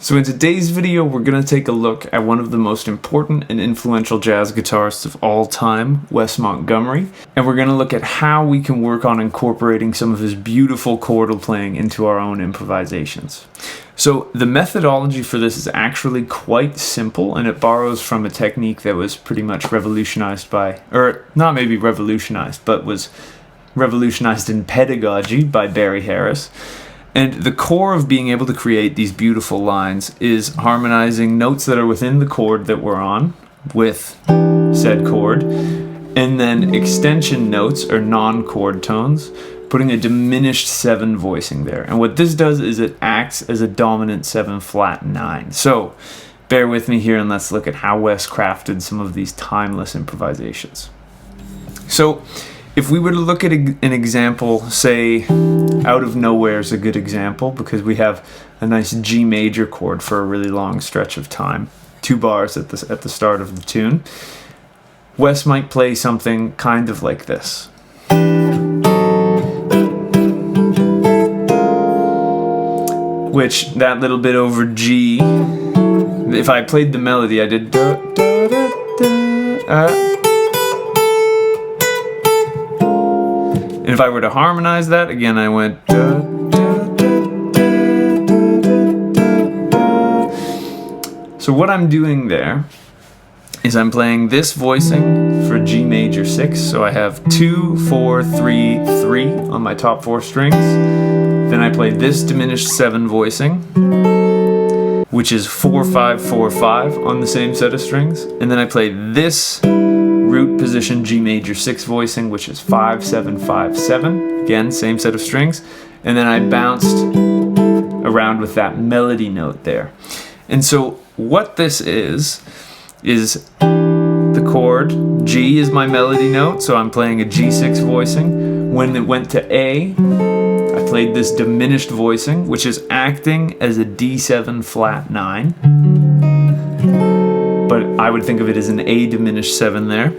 So in today's video, we're going to take a look at one of the most important and influential jazz guitarists of all time, Wes Montgomery, and we're going to look at how we can work on incorporating some of his beautiful chordal playing into our own improvisations. So the methodology for this is actually quite simple, and it borrows from a technique that was pretty much revolutionized by, or not maybe revolutionized, but was revolutionized in pedagogy by Barry Harris. And the core of being able to create these beautiful lines is harmonizing notes that are within the chord that we're on with said chord, and then extension notes or non-chord tones, putting a diminished 7 voicing there. And what this does is it acts as a dominant 7 flat 9. So bear with me here and let's look at how Wes crafted some of these timeless improvisations. So if we were to look at an example, say Out of Nowhere is a good example because we have a nice G major chord for a really long stretch of time, 2 bars at the start of the tune. Wes might play something kind of like this. Which, that little bit over G, if I played the melody, I did da, da, da, da, and if I were to harmonize that, again I went da, da, da, da, da. So what I'm doing there is I'm playing this voicing for G major 6. So I have 2, 4, 3, 3 on my top 4 strings. Then I play this diminished 7 voicing, which is 4, 5, 4, 5 on the same set of strings. And then I play this root position G major 6 voicing, which is 5, 7, 5, 7. Again, same set of strings. And then I bounced around with that melody note there. And so what this is the chord G is my melody note, so I'm playing a G6 voicing. When it went to A, I played this diminished voicing, which is acting as a D7 flat 9. But I would think of it as an A diminished 7 there.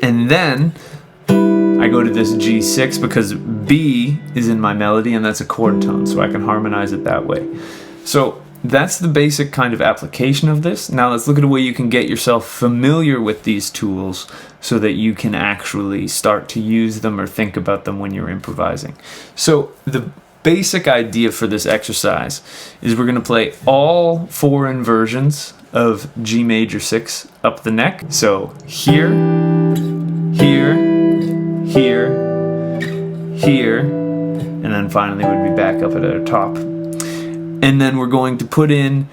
And then I go to this G6 because B is in my melody and that's a chord tone, so I can harmonize it that way. So that's the basic kind of application of this. Now let's look at a way you can get yourself familiar with these tools so that you can actually start to use them or think about them when you're improvising. So the basic idea for this exercise is we're going to play all 4 inversions of G major 6 up the neck. So here, here, here, here, and then finally we'd be back up at our top. And then we're going to put in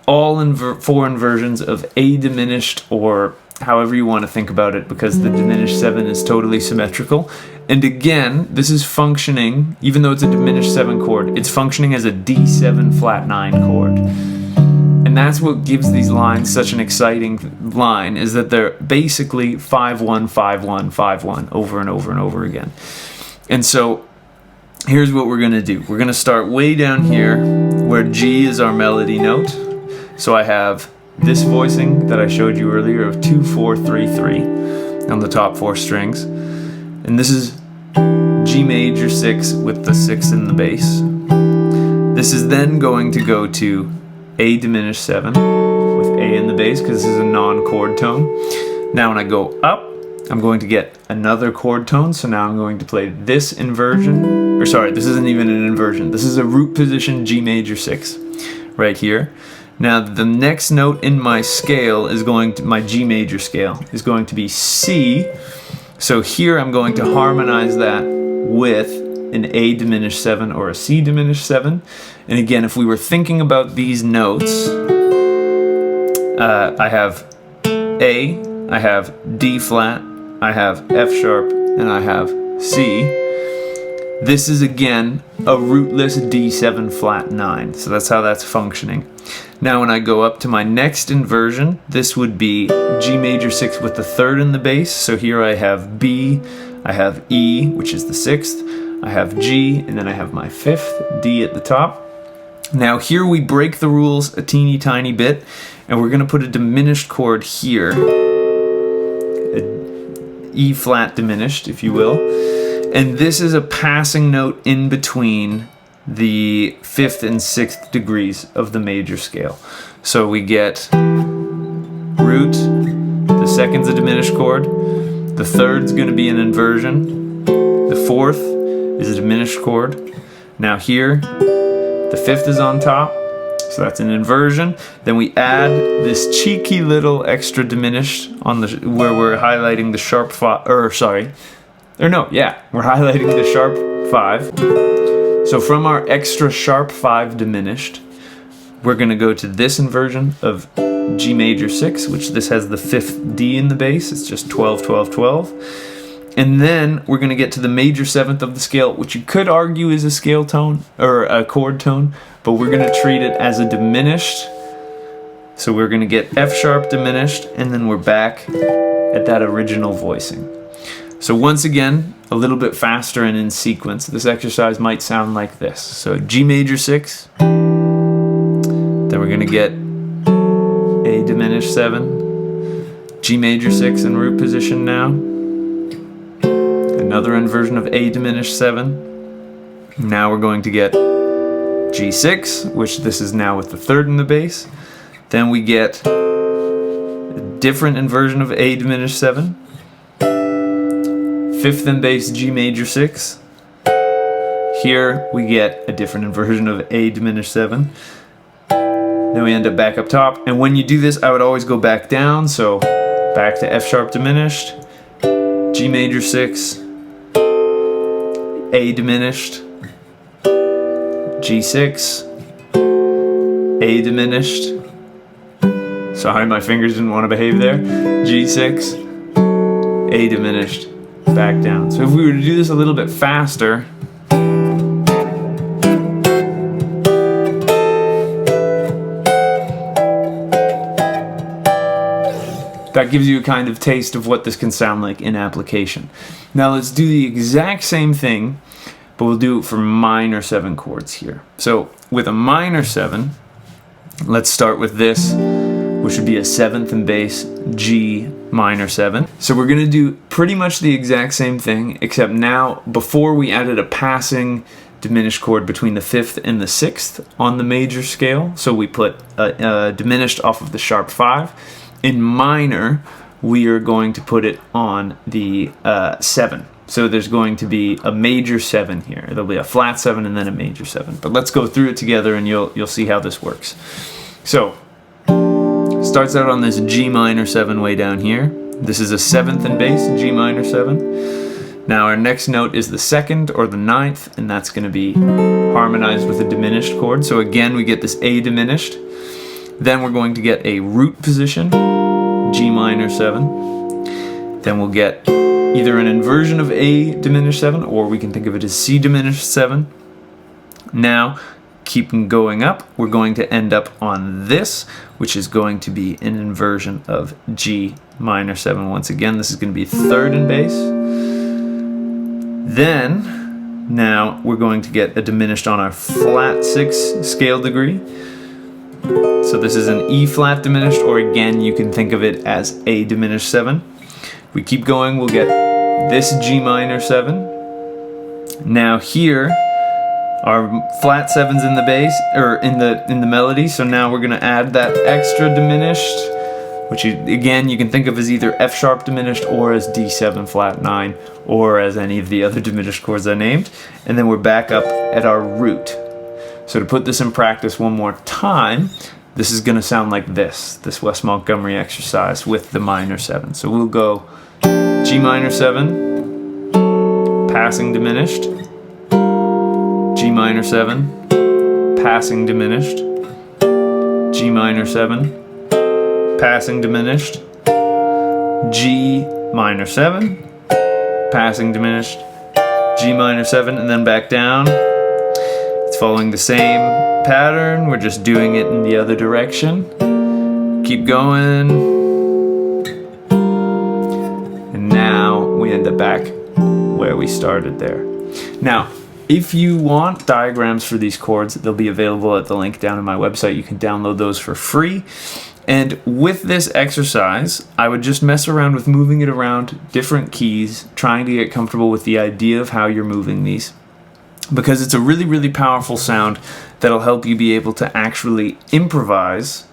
all 4 inversions of A diminished, or however you want to think about it, because the diminished 7 is totally symmetrical. And again, this is functioning, even though it's a diminished 7 chord, it's functioning as a D7 flat 9 chord. And that's what gives these lines such an exciting line, is that they're basically 5-1, 5-1, 5-1 over and over and over again. And so here's what we're going to do. We're going to start way down here where G is our melody note. So I have this voicing that I showed you earlier of 2, 4, 3, 3 on the top 4 strings. And this is G major 6 with the 6 in the bass. This is then going to go to A diminished 7 with A in the bass because this is a non-chord tone. Now when I go up, I'm going to get another chord tone, so now I'm going to play this inversion, or sorry, this isn't even an inversion. This is a root position G major 6 right here. Now the next note in my scale is going to, my G major scale, is going to be C. So here I'm going to harmonize that with an A diminished 7 or a C diminished 7. And again, if we were thinking about these notes, I have A, I have D flat, I have F sharp, and I have C. This is again a rootless D7 flat 9, so that's how that's functioning. Now when I go up to my next inversion, this would be G major 6 with the 3rd in the bass. So here I have B, I have E, which is the 6th, I have G, and then I have my 5th, D at the top. Now here we break the rules a teeny tiny bit, and we're going to put a diminished chord here. E flat diminished, if you will. And this is a passing note in between the 5th and 6th degrees of the major scale. So we get root, the 2nd's a diminished chord, the 3rd's going to be an inversion, the 4th is a diminished chord. Now here, the 5th is on top, so that's an inversion. Then we add this cheeky little extra diminished on the where we're highlighting the sharp 5, we're highlighting the sharp 5. So from our extra sharp 5 diminished, we're going to go to this inversion of G major 6, which this has the 5th D in the bass. It's just 12, 12, 12. And then we're going to get to the major 7th of the scale, which you could argue is a scale tone or a chord tone, but we're going to treat it as a diminished. So we're going to get F sharp diminished, and then we're back at that original voicing. So once again, a little bit faster and in sequence. This exercise might sound like this. So G major 6, then we're going to get A diminished 7, G major 6 in root position now, another inversion of A diminished 7. Now we're going to get G6, which this is now with the 3rd in the bass. Then we get a different inversion of A diminished 7, 5th in bass G major 6. Here we get a different inversion of A diminished 7. Then we end up back up top. And when you do this, I would always go back down. So back to F sharp diminished, G major 6, A diminished, G6, A diminished. Sorry, my fingers didn't want to behave there. G6, A diminished, back down. So if we were to do this a little bit faster, that gives you a kind of taste of what this can sound like in application. Now let's do the exact same thing, but we'll do it for minor 7 chords here. So with a minor 7, let's start with this, which would be a 7th in bass G minor 7. So we're going to do pretty much the exact same thing, except now before we added a passing diminished chord between the 5th and the 6th on the major scale. So we put a diminished off of the sharp 5. In minor, we are going to put it on the 7. So there's going to be a major 7 here. There'll be a flat 7 and then a major 7. But let's go through it together and you'll see how this works. So starts out on this G minor 7 way down here. This is a 7th in bass, G minor 7. Now our next note is the 2nd or the 9th, and that's going to be harmonized with a diminished chord. So again, we get this A diminished. Then we're going to get a root position, G minor 7. Then we'll get either an inversion of A diminished 7, or we can think of it as C diminished 7. Now, keeping going up, we're going to end up on this, which is going to be an inversion of G minor 7. Once again, this is going to be 3rd in bass. Then, now we're going to get a diminished on our flat 6 scale degree. So this is an E flat diminished, or again, you can think of it as A diminished 7. We keep going, we'll get this G minor 7. Now here, our flat 7's in the bass, or in the melody, so now we're going to add that extra diminished, which again you can think of as either F sharp diminished or as D7 flat 9, or as any of the other diminished chords I named. And then we're back up at our root. So to put this in practice one more time, this is going to sound like this Wes Montgomery exercise with the minor 7. So we'll go G minor 7, passing diminished, G minor 7, passing diminished, G minor 7, passing diminished, G minor 7, passing diminished, G minor 7, and then back down. It's following the same pattern, we're just doing it in the other direction. Keep going. And now we end up back where we started there. Now, if you want diagrams for these chords, they'll be available at the link down on my website. You can download those for free. And with this exercise, I would just mess around with moving it around different keys, trying to get comfortable with the idea of how you're moving these. because it's a really, really powerful sound that'll help you be able to actually improvise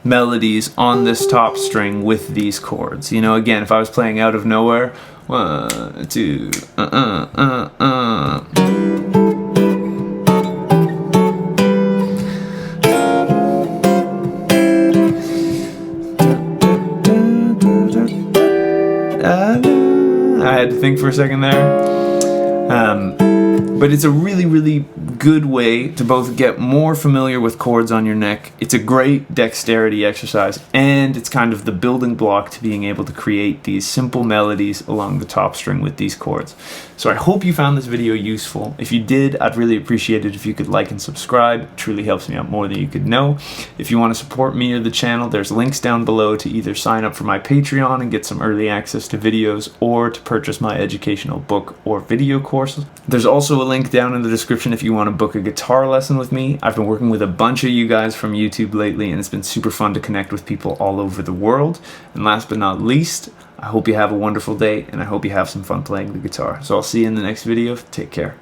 melodies on this top string with these chords. You know, again, if I was playing Out of Nowhere, 1, 2, I had to think for a second there. But it's a really, really good way to both get more familiar with chords on your neck. It's a great dexterity exercise, and it's kind of the building block to being able to create these simple melodies along the top string with these chords. So I hope you found this video useful. If you did, I'd really appreciate it if you could like and subscribe. It truly helps me out more than you could know. If you want to support me or the channel, there's links down below to either sign up for my Patreon and get some early access to videos, or to purchase my educational book or video courses. There's also a link down in the description if you want to book a guitar lesson with me. I've been working with a bunch of you guys from YouTube lately, and it's been super fun to connect with people all over the world. And last but not least, I hope you have a wonderful day, and I hope you have some fun playing the guitar. So I'll see you in the next video. Take care.